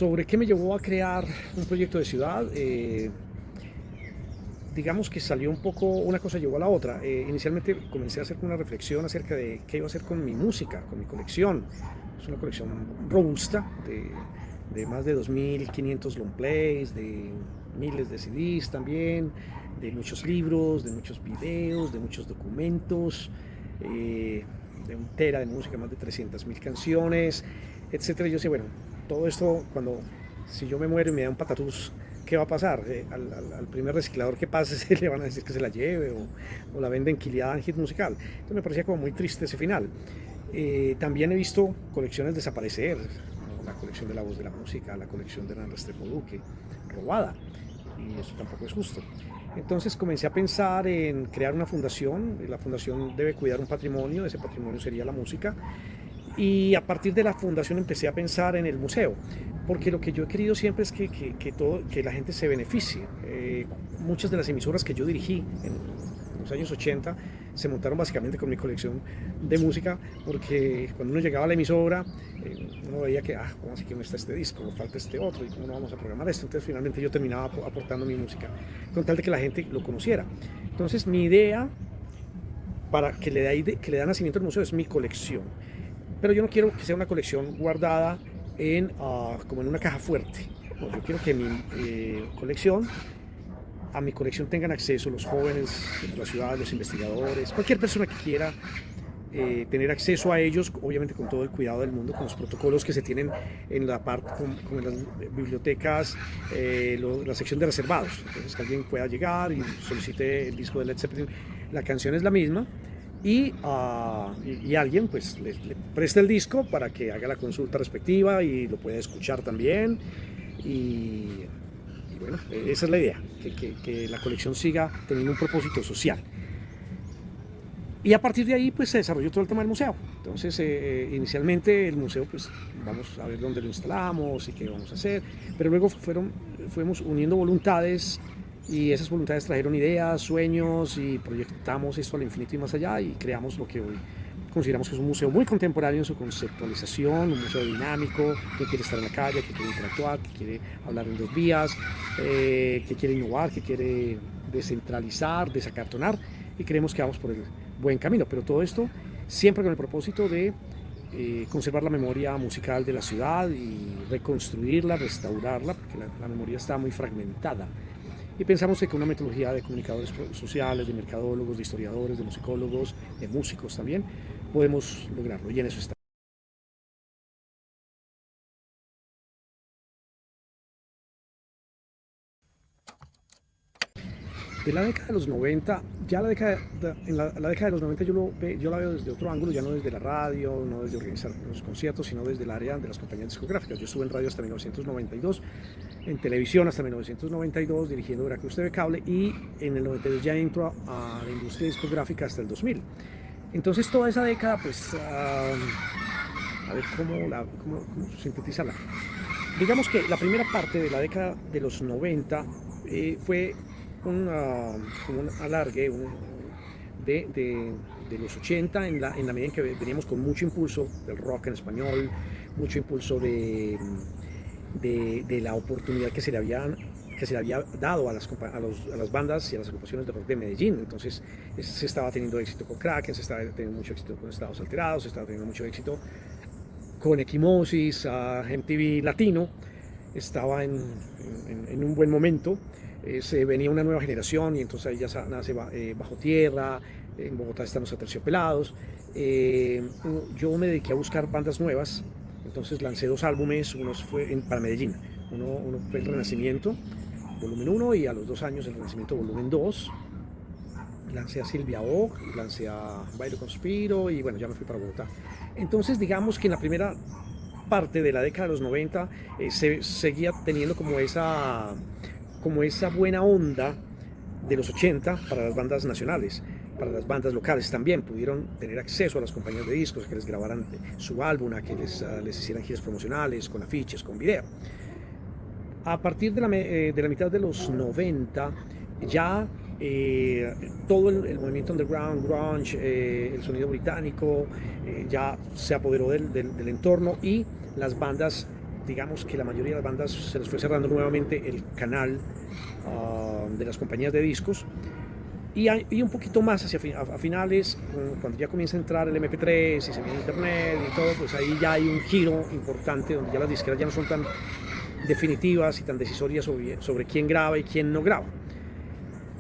¿Sobre qué me llevó a crear un proyecto de ciudad? Digamos que salió un poco, una cosa llevó a la otra. Inicialmente comencé a hacer una reflexión acerca de qué iba a hacer con mi música, con mi colección. Es una colección robusta de más de 2.500 long plays, de miles de CDs también, de muchos libros, de muchos videos, de muchos documentos, de un tera de música, más de 300.000 canciones, etcétera. Y yo decía, bueno, todo esto, si yo me muero y me da un patatús, ¿qué va a pasar? Al primer reciclador que pase se le van a decir que se la lleve o la venden quiliada en hit musical. Entonces me parecía como muy triste ese final. También he visto colecciones desaparecer, como la colección de La Voz de la Música, la colección de Hernán Restrepo Duque, robada, y eso tampoco es justo. Entonces comencé a pensar en crear una fundación. La fundación debe cuidar un patrimonio, ese patrimonio sería la música, y a partir de la fundación empecé a pensar en el museo, porque lo que yo he querido siempre es que la gente se beneficie. Muchas de las emisoras que yo dirigí en los años 80 se montaron básicamente con mi colección de música, porque cuando uno llegaba a la emisora, uno veía que, ¿cómo así que no está este disco? Falta este otro, ¿y cómo no vamos a programar esto? Entonces finalmente yo terminaba aportando mi música, con tal de que la gente lo conociera. Entonces mi idea para que le da nacimiento al museo es mi colección. Pero yo no quiero que sea una colección guardada como en una caja fuerte. No, yo quiero que a mi colección tengan acceso los jóvenes de la ciudad, los investigadores, cualquier persona que quiera tener acceso a ellos, obviamente con todo el cuidado del mundo, con los protocolos que se tienen en la parte, como en las bibliotecas, la sección de reservados. Entonces que alguien pueda llegar y solicite el disco de Led Zeppelin, la canción es la misma, y alguien pues le presta el disco para que haga la consulta respectiva y lo pueda escuchar también. Y bueno, esa es la idea, que la colección siga teniendo un propósito social. Y a partir de ahí pues se desarrolló todo el tema del museo. Entonces inicialmente el museo pues vamos a ver dónde lo instalamos y qué vamos a hacer, pero luego fuimos uniendo voluntades, y esas voluntades trajeron ideas, sueños, y proyectamos esto al infinito y más allá, y creamos lo que hoy consideramos que es un museo muy contemporáneo en su conceptualización, un museo dinámico, que quiere estar en la calle, que quiere interactuar, que quiere hablar en dos vías, que quiere innovar, que quiere descentralizar, desacartonar, y creemos que vamos por el buen camino. Pero todo esto siempre con el propósito de conservar la memoria musical de la ciudad y reconstruirla, restaurarla, porque la memoria está muy fragmentada. Y pensamos que con una metodología de comunicadores sociales, de mercadólogos, de historiadores, de musicólogos, de músicos también, podemos lograrlo, y en eso está. De la década de los 90, ya la década de los 90 yo la veo desde otro ángulo, ya no desde la radio, no desde organizar los conciertos, sino desde el área de las compañías discográficas. Yo estuve en radio hasta 1992, en televisión hasta 1992, dirigiendo Veracruz TV Cable, y en el 92 ya entro a la industria discográfica hasta el 2000. Entonces toda esa década, pues, a ver cómo sintetizarla. Digamos que la primera parte de la década de los 90 fue como un alargue de los 80, en la medida en que veníamos con mucho impulso del rock en español, mucho impulso de la oportunidad que se le había dado a las bandas y a las agrupaciones de rock de Medellín. Entonces se estaba teniendo éxito con Kraken, se estaba teniendo mucho éxito con Estados Alterados, se estaba teniendo mucho éxito con Equimosis, MTV Latino estaba en un buen momento. Se venía una nueva generación, y entonces ahí ya nace Bajo Tierra, en Bogotá están los Aterciopelados. Yo me dediqué a buscar bandas nuevas, entonces lancé 2 álbumes, uno fue para Medellín, uno fue El Renacimiento, volumen 1, y a los 2 años El Renacimiento, volumen 2. Lancé a Silvia Og, lancé a Bailo Conspiro, y bueno, ya me fui para Bogotá. Entonces digamos que en la primera parte de la década de los 90 se seguía teniendo como esa buena onda de los 80 para las bandas nacionales. Para las bandas locales también pudieron tener acceso a las compañías de discos, a que les grabaran su álbum, a que les hicieran giras promocionales con afiches, con video. A partir de la mitad de los 90 ya todo el movimiento underground, grunge, el sonido británico ya se apoderó del entorno, y las bandas digamos que la mayoría de las bandas se les fue cerrando nuevamente el canal de las compañías de discos. Y un poquito más a finales, cuando ya comienza a entrar el MP3 y se viene internet y todo, pues ahí ya hay un giro importante donde ya las disqueras ya no son tan definitivas y tan decisorias sobre quién graba y quién no graba.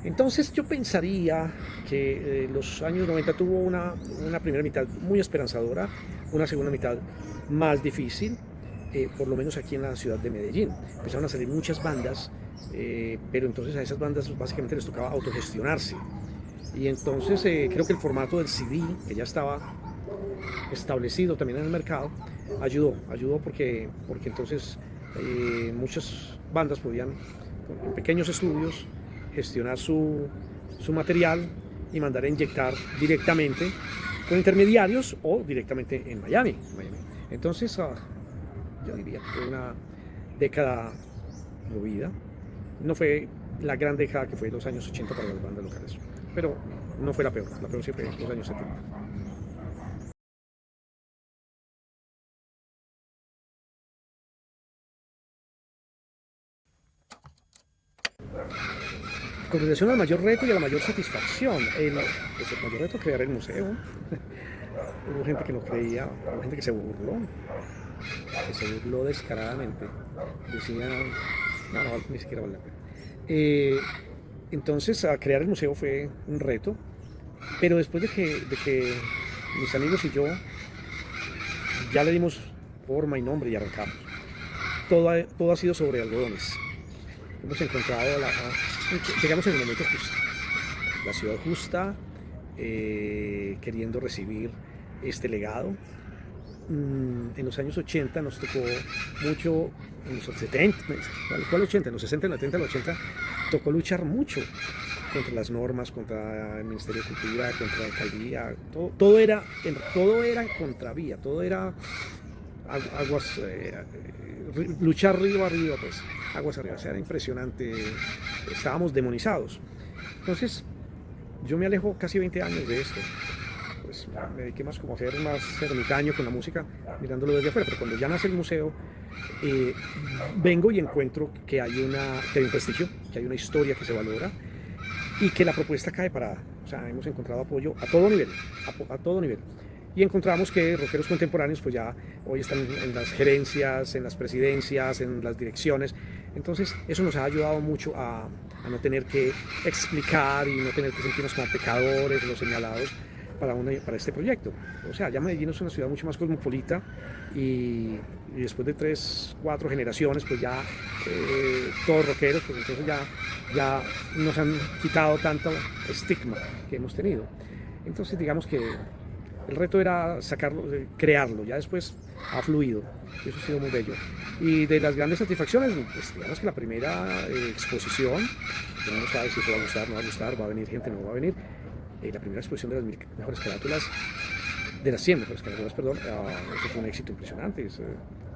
Entonces yo pensaría que los años 90 tuvo una primera mitad muy esperanzadora, una segunda mitad más difícil, por lo menos aquí en la ciudad de Medellín. Empezaron a salir muchas bandas, pero entonces a esas bandas básicamente les tocaba autogestionarse. Y entonces creo que el formato del CD, que ya estaba establecido también en el mercado, ayudó porque entonces muchas bandas podían, en pequeños estudios, gestionar su material y mandar a inyectar directamente con intermediarios o directamente en Miami. Entonces yo diría que fue una década movida. No fue la gran década que fue los años 80 para las bandas locales, pero no fue la peor sí fue los años 70. Con relación al mayor reto y a la mayor satisfacción, pues el mayor reto crear el museo. Hubo gente que no creía, hubo gente que se burló descaradamente. Decían, no, ni siquiera vale la pena. Entonces, a crear el museo fue un reto, pero después de que mis amigos y yo ya le dimos forma y nombre y arrancamos, todo ha sido sobre algodones. Hemos encontrado, llegamos en el momento justo, la ciudad justa, queriendo recibir este legado. En los años 80 nos tocó mucho, en los 70, ¿cuál 80? En los 60, en los 70, en los 80, tocó luchar mucho contra las normas, contra el Ministerio de Cultura, contra la alcaldía, todo era contravía, todo era aguas, luchar río arriba, pues, aguas arriba, o sea, era impresionante, estábamos demonizados. Entonces, yo me alejo casi 20 años de esto. Pues me dediqué más como a ser más ermitaño con la música, mirándolo desde afuera, pero cuando ya nace el museo, vengo y encuentro que hay un prestigio, que hay una historia que se valora y que la propuesta cae parada. O sea, hemos encontrado apoyo a todo nivel, a todo nivel. Y encontramos que rockeros contemporáneos pues ya hoy están en las gerencias, en las presidencias, en las direcciones. Entonces eso nos ha ayudado mucho a no tener que explicar y no tener que sentirnos como pecadores o señalados para este proyecto. O sea, ya Medellín es una ciudad mucho más cosmopolita y después de 3, 4 generaciones, pues ya todos rockeros, pues entonces ya nos han quitado tanto estigma que hemos tenido. Entonces digamos que el reto era sacarlo, crearlo, ya después ha fluido, y eso ha sido muy bello. Y de las grandes satisfacciones, pues digamos que la primera exposición, uno no sabe si eso va a gustar, no va a gustar, va a venir gente, no va a venir. La primera exposición de las 1000 mejores carátulas, de las 100 mejores carátulas, perdón, eso fue un éxito impresionante. Es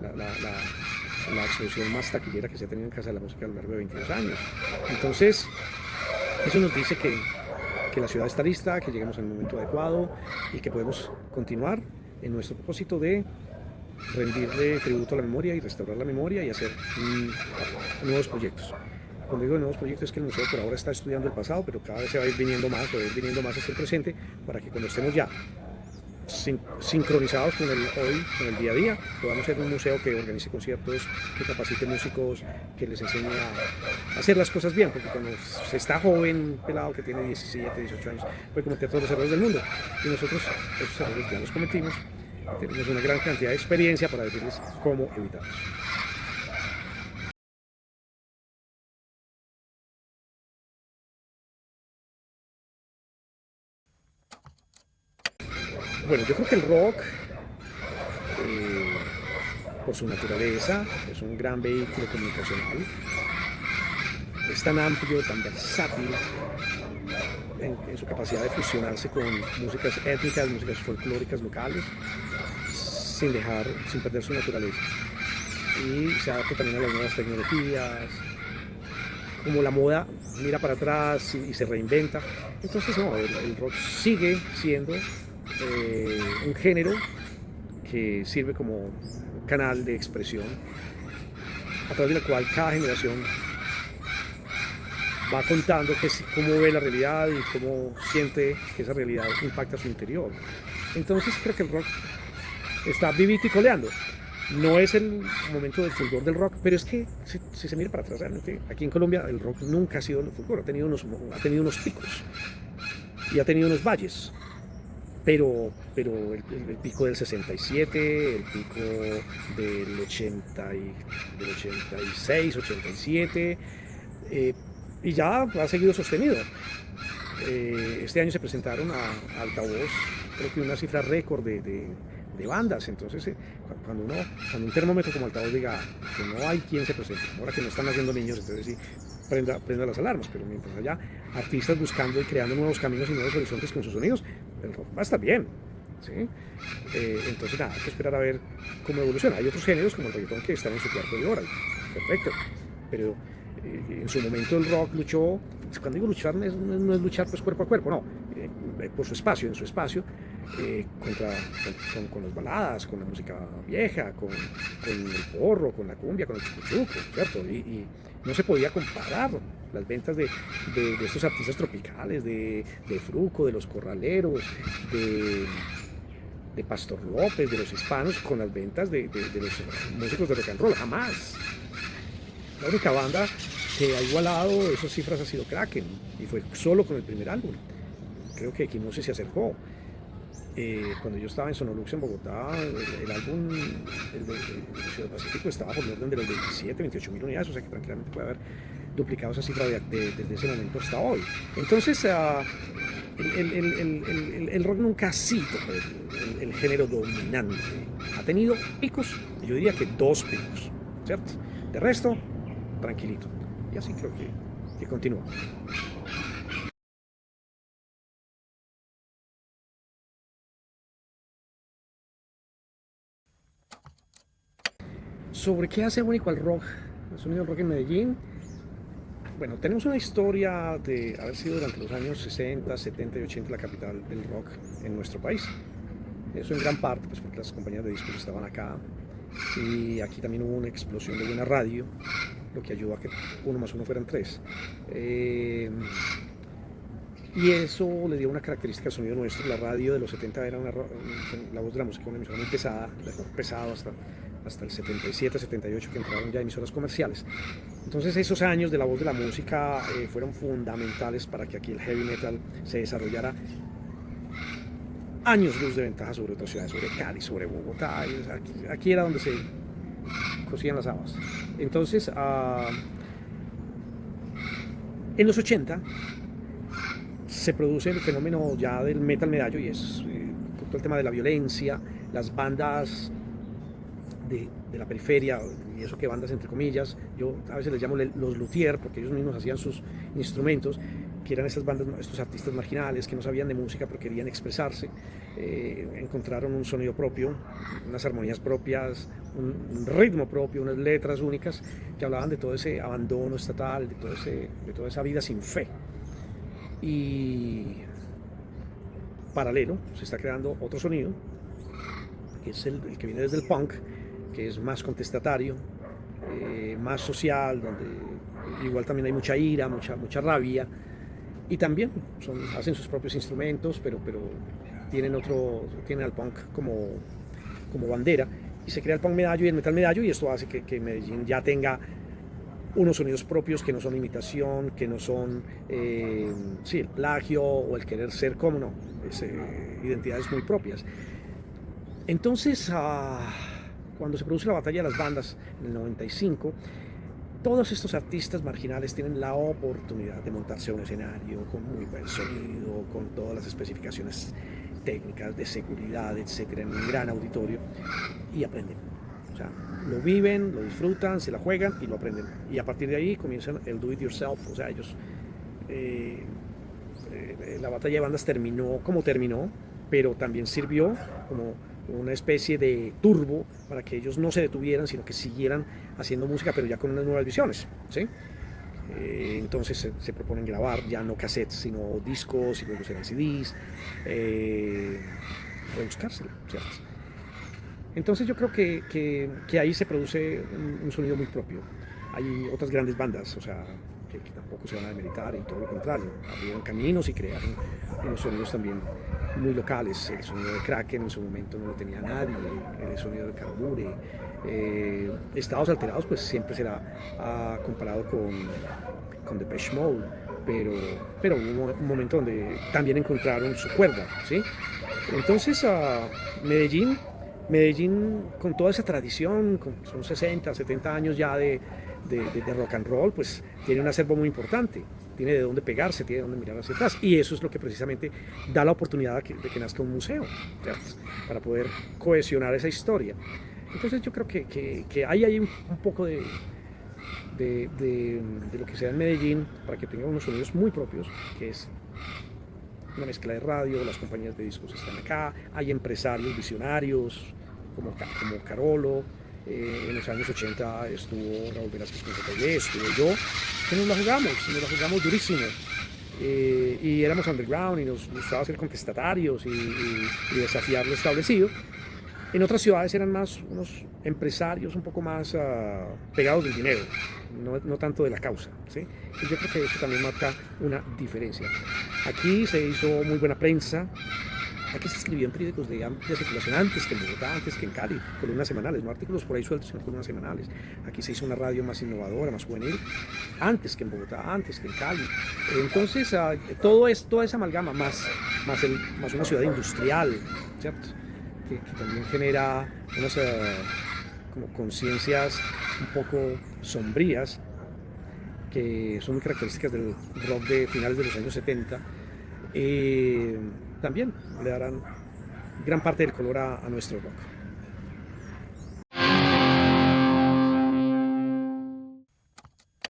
la exposición más taquillera que se ha tenido en Casa de la Música a lo largo de 22 años. Entonces, eso nos dice que la ciudad está lista, que lleguemos en el momento adecuado y que podemos continuar en nuestro propósito de rendirle tributo a la memoria y restaurar la memoria y hacer nuevos proyectos. Cuando digo nuevos proyectos es que el museo por ahora está estudiando el pasado, pero cada vez se va a ir viniendo más hacia el presente para que cuando estemos ya sincronizados con el hoy, con el día a día, podamos ser un museo que organice conciertos, que capacite músicos, que les enseñe a hacer las cosas bien, porque cuando se está joven, pelado, que tiene 17, 18 años, puede cometer todos los errores del mundo, y nosotros esos errores ya los cometimos, tenemos una gran cantidad de experiencia para decirles cómo evitarlos. Bueno, yo creo que el rock, por su naturaleza, es un gran vehículo comunicacional. Es tan amplio, tan versátil en su capacidad de fusionarse con músicas étnicas, músicas folclóricas locales, sin perder su naturaleza. Y se adapta también a las nuevas tecnologías, como la moda mira para atrás y se reinventa. Entonces, no, el rock sigue siendo un género que sirve como un canal de expresión a través de la cual cada generación va contando cómo ve la realidad y cómo siente que esa realidad impacta su interior. Entonces creo que el rock está vivito y coleando. No es el momento del fulgor del rock, pero es que si se mira para atrás, realmente aquí en Colombia el rock nunca ha sido el fulgor, ha tenido unos picos y ha tenido unos valles. Pero el pico del 67, el pico del 86, 87, y ya ha seguido sostenido. Este año se presentaron a Altavoz, creo que una cifra récord de bandas. Entonces, cuando un termómetro como Altavoz diga que no hay quien se presente, ahora que no están haciendo niños, entonces sí, prenda las alarmas. Pero mientras haya artistas buscando y creando nuevos caminos y nuevos horizontes con sus sonidos, el rock va a estar bien, ¿sí? Entonces nada, hay que esperar a ver cómo evoluciona. Hay otros géneros como el reggaetón que están en su cuarto de hora, perfecto, pero en su momento el rock luchó. Cuando digo luchar, no es luchar pues cuerpo a cuerpo, no, por su espacio, en su espacio, con las baladas, con la música vieja, con el porro, con la cumbia, con el chucuchuco, ¿cierto? Y no se podía comparar las ventas de estos artistas tropicales, de Fruco, de los Corraleros, de Pastor López, de los hispanos, con las ventas de los músicos de rock and roll, jamás. La única banda que ha igualado esas cifras ha sido Kraken, y fue solo con el primer álbum. Creo que Equimosis se acercó. Cuando yo estaba en Sonolux en Bogotá, el álbum de Ciudad Pacífico estaba por el orden de los 27, 28 mil unidades, o sea que tranquilamente puede haber duplicado esa cifra desde ese momento hasta hoy. Entonces, el rock nunca ha sido el género dominante. Ha tenido picos, yo diría que 2 picos, ¿cierto? De resto, tranquilito. Y así creo que continúa. ¿Sobre qué hace único al rock, el sonido del rock en Medellín? Bueno, tenemos una historia de haber sido durante los años 60, 70 y 80 la capital del rock en nuestro país. Eso en gran parte pues porque las compañías de discos estaban acá, y aquí también hubo una explosión de buena radio, lo que ayudó a que 1 más 1 fueran 3. Y eso le dio una característica al sonido nuestro. La radio de los 70 era la voz de la música, una emisora muy pesada, pesado hasta el 77, 78, que entraron ya emisoras comerciales. Entonces esos años de la voz de la música fueron fundamentales para que aquí el heavy metal se desarrollara años luz de ventaja sobre otras ciudades, sobre Cali, sobre Bogotá. Aquí era donde se cosían las habas. Entonces, en los 80 se produce el fenómeno ya del metal medallo, y es todo el tema de la violencia, las bandas de la periferia, y eso que bandas entre comillas, yo a veces les llamo los luthier, porque ellos mismos hacían sus instrumentos, que eran estas bandas, estos artistas marginales que no sabían de música pero querían expresarse. Encontraron un sonido propio, unas armonías propias, un ritmo propio, unas letras únicas que hablaban de todo ese abandono estatal, de toda esa vida sin fe. Y paralelo se está creando otro sonido, que es el que viene desde el punk, que es más contestatario, más social, donde igual también hay mucha ira, mucha rabia, y también hacen sus propios instrumentos, pero tienen al punk como bandera, y se crea el punk medallo y el metal medallo, y esto hace que Medellín ya tenga unos sonidos propios que no son imitación, que no son el plagio o el querer ser como, no, identidades muy propias. Entonces, cuando se produce la batalla de las bandas en el 95, todos estos artistas marginales tienen la oportunidad de montarse a un escenario con muy buen sonido, con todas las especificaciones técnicas de seguridad, etcétera, en un gran auditorio, y aprenden. O sea, lo viven, lo disfrutan, se la juegan y lo aprenden. Y a partir de ahí comienzan el do it yourself. O sea, ellos, la batalla de bandas terminó como terminó, pero también sirvió como una especie de turbo para que ellos no se detuvieran, sino que siguieran haciendo música, pero ya con unas nuevas visiones, ¿sí? Entonces se proponen grabar ya no cassettes, sino discos, y luego serán CDs, rebuscárselo, ¿cierto? Entonces yo creo que ahí se produce un sonido muy propio. Hay otras grandes bandas, o sea, que tampoco se van a demeritar y todo lo contrario, abrieron caminos y crearon unos sonidos también muy locales. El sonido de Kraken en su momento no lo tenía nadie, el sonido de Carbure. Estados Alterados pues siempre será comparado con Depeche Mode, pero hubo un momento donde también encontraron su cuerda, ¿sí? Entonces Medellín, Medellín con toda esa tradición, son 60, 70 años ya de rock and roll, pues tiene un acervo muy importante, tiene de dónde pegarse, tiene de dónde mirar hacia atrás, y eso es lo que precisamente da la oportunidad de que nazca un museo, ¿cierto? Para poder cohesionar esa historia. Entonces yo creo que hay un poco de lo que se da en Medellín para que tenga unos sonidos muy propios, que es una mezcla de radio, las compañías de discos están acá, hay empresarios visionarios como Carolo, en los años 80 estuvo Raúl Velázquez con JG, estuve yo, que nos la jugamos durísimo. Y éramos underground y nos gustaba ser contestatarios y desafiar lo establecido. En otras ciudades eran más unos empresarios un poco más pegados del dinero, no tanto de la causa, ¿sí? Y yo creo que eso también marca una diferencia. Aquí se hizo muy buena prensa, aquí se escribió en periódicos de amplia circulación antes que en Bogotá, antes que en Cali, columnas semanales, no artículos por ahí sueltos, sino columnas semanales. Aquí se hizo una radio más innovadora, más juvenil, antes que en Bogotá, antes que en Cali. Entonces, toda esa amalgama, más una ciudad industrial, ¿cierto? Que también genera unas como conciencias un poco sombrías que son muy características del rock de finales de los años 70, también le darán gran parte del color a nuestro rock.